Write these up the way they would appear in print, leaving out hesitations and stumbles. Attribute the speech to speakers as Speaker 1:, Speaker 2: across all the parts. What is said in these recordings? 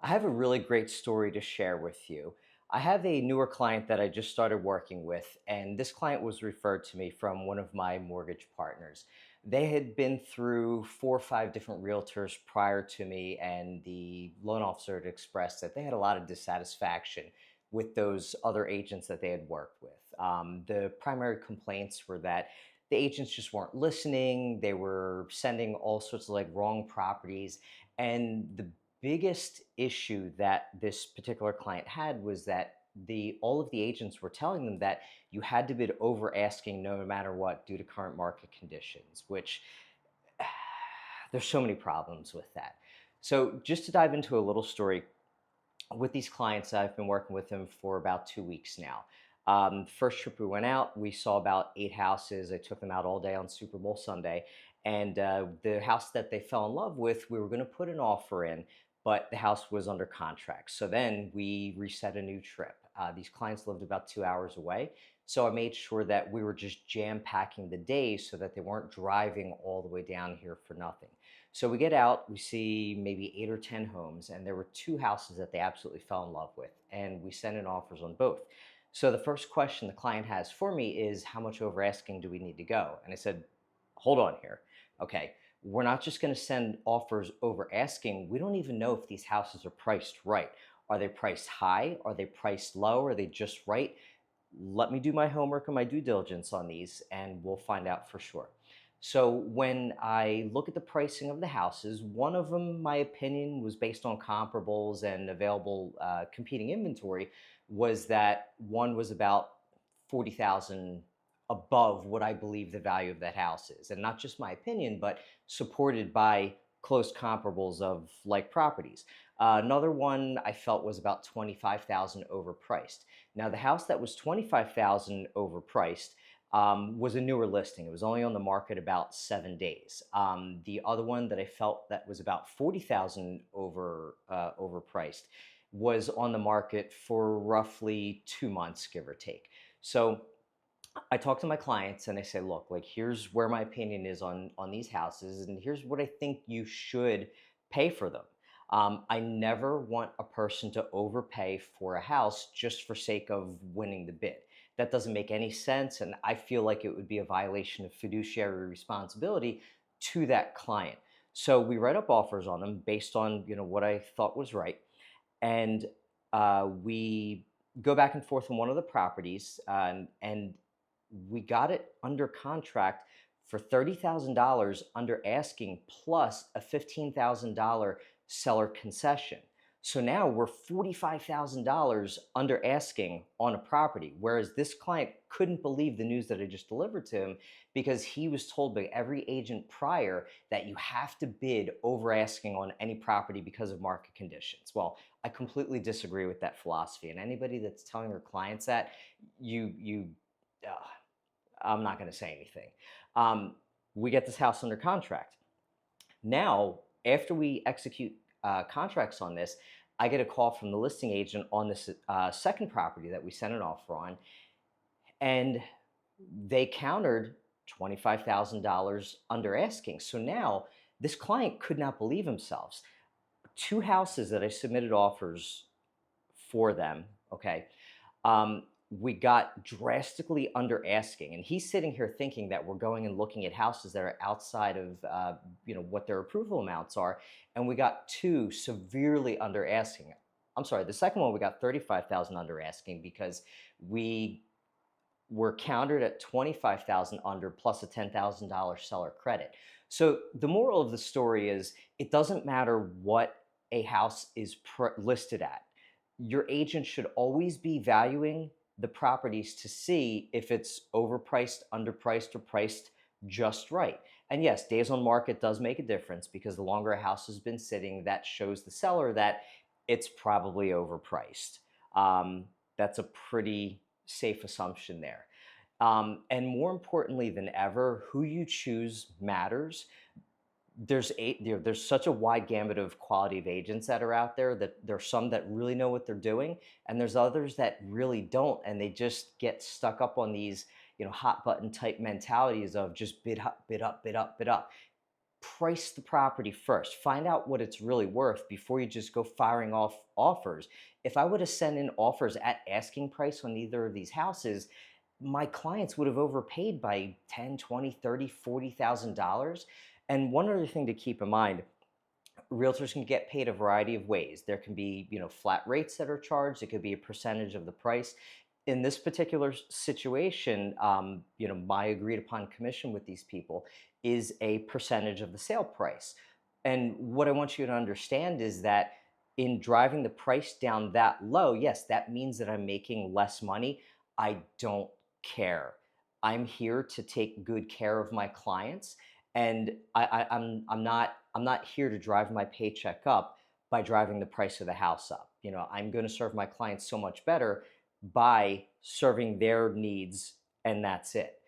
Speaker 1: I have a really great story to share with you. I have a newer client that I just started working with, and this client was referred to me from one of my mortgage partners. They had been through 4 or 5 different realtors prior to me, and the loan officer had expressed that they had a lot of dissatisfaction with those other agents that they had worked with. The primary complaints were that the agents just weren't listening, they were sending all sorts of like wrong properties, and the biggest issue that this particular client had was that the all of the agents were telling them that you had to bid over asking no matter what due to current market conditions, which there's so many problems with that. So just to dive into a little story with these clients, I've been working with them for about 2 weeks now. First trip we went out, we saw about 8 houses. I took them out all day on Super Bowl Sunday. And the house that they fell in love with, we were going to put an offer in, but the house was under contract. So then we reset a new trip. These clients lived about 2 hours away. So I made sure that we were just jam packing the days so that they weren't driving all the way down here for nothing. So we get out, we see maybe 8 or 10 homes, and there were 2 houses that they absolutely fell in love with, and we sent in offers on both. So the first question the client has for me is, how much over asking do we need to go? And I said, hold on here. Okay, we're not just going to send offers over asking. We don't even know if these houses are priced right. Are they priced high? Are they priced low? Are they just right? Let me do my homework and my due diligence on these, and we'll find out for sure. So when I look at the pricing of the houses, one of them, my opinion, was based on comparables and available competing inventory, was that one was about 40,000 above what I believe the value of that house is, and not just my opinion, but supported by close comparables of like properties. Another one I felt was about 25,000 overpriced. Now the house that was 25,000 overpriced was a newer listing. It was only on the market about 7 days. The other one that I felt that was about 40,000 overpriced was on the market for roughly 2 months, give or take. So I talk to my clients and I say, look, like here's where my opinion is on these houses, and here's what I think you should pay for them. I never want a person to overpay for a house just for sake of winning the bid. That doesn't make any sense, and I feel like it would be a violation of fiduciary responsibility to that client. So we write up offers on them based on what I thought was right, and we go back and forth on one of the properties, and we got it under contract for $30,000 under asking plus a $15,000 seller concession. So now we're $45,000 under asking on a property, whereas this client couldn't believe the news that I just delivered to him because he was told by every agent prior that you have to bid over asking on any property because of market conditions. Well, I completely disagree with that philosophy, and anybody that's telling their clients that, you I'm not going to say anything. Um, we get this house under contract. Now, after we execute contracts on this, I get a call from the listing agent on this second property that we sent an offer on, and they countered $25,000 under asking. So now this client could not believe themselves. 2 houses that I submitted offers for them, okay, we got drastically under asking, and he's sitting here thinking that we're going and looking at houses that are outside of what their approval amounts are, and we got two severely under asking. I'm sorry, the second one we got 35,000 under asking because we were countered at 25,000 under plus a $10,000 seller credit. So the moral of the story is it doesn't matter what a house is listed at. Your agent should always be valuing the properties to see if it's overpriced, underpriced, or priced just right. And yes, days on market does make a difference because the longer a house has been sitting, that shows the seller that it's probably overpriced. That's a pretty safe assumption there. And more importantly than ever, who you choose matters. There's such a wide gamut of quality of agents that are out there, that there's some that really know what they're doing, and there's others that really don't, and they just get stuck up on these hot button type mentalities of just bid up, bid up, bid up, bid up. price the property first. Find out what it's really worth before you just go firing off offers. If I would have sent in offers at asking price on either of these houses, my clients would have overpaid by 10, 20, 30, $40,000. And one other thing to keep in mind, realtors can get paid a variety of ways. There can be, flat rates that are charged. It could be a percentage of the price. In this particular situation, my agreed upon commission with these people is a percentage of the sale price. And what I want you to understand is that in driving the price down that low, yes, that means that I'm making less money. I don't care. I'm here to take good care of my clients, and I'm not here to drive my paycheck up by driving the price of the house up. I'm going to serve my clients so much better by serving their needs, and that's it.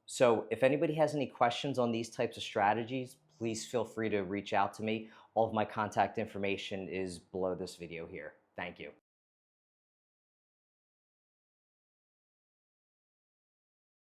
Speaker 1: So if anybody has any questions on these types of strategies, please feel free to reach out to me. All of my contact information is below this video here. Thank you.